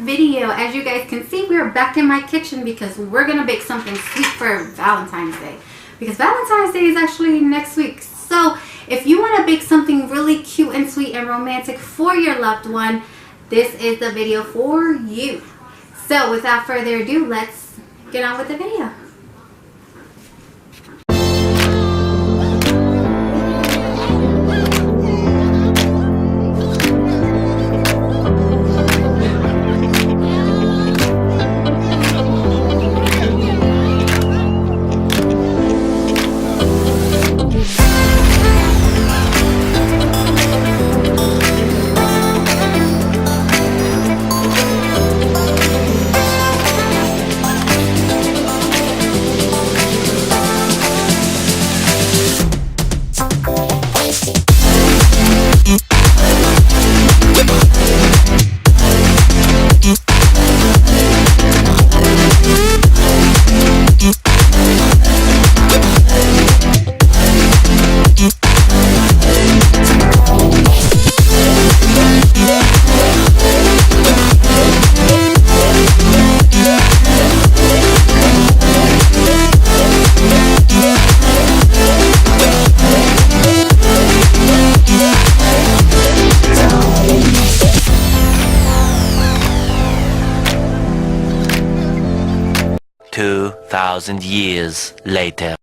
video. As you guys can see, we're back in my kitchen because we're gonna bake something sweet for Valentine's Day, because Valentine's Day is actually next week. So if you want to bake something really cute and sweet and romantic for your loved one, this is the video for you. So without further ado, let's get on with the video. Thousand years later.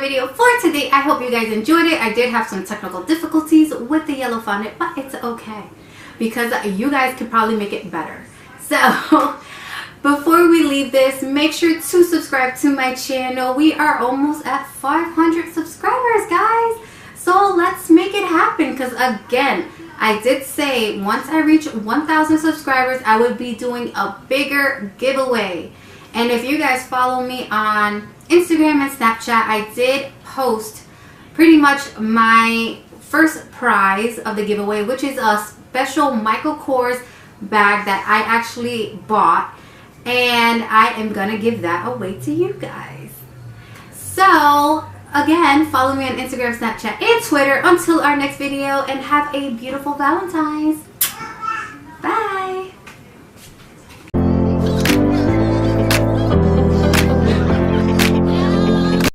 video for today. I hope you guys enjoyed it. I did have some technical difficulties with the yellow fondant, but it's okay because you guys could probably make it better. So before we leave this, make sure to subscribe to my channel. We are almost at 500 subscribers, guys. So let's make it happen, because again, I did say once I reach 1,000 subscribers, I would be doing a bigger giveaway. And if you guys follow me on Instagram and Snapchat, I did post pretty much my first prize of the giveaway, which is a special Michael Kors bag that I actually bought. And I am going to give that away to you guys. So again, follow me on Instagram, Snapchat, and Twitter until our next video, and have a beautiful Valentine's. Bye.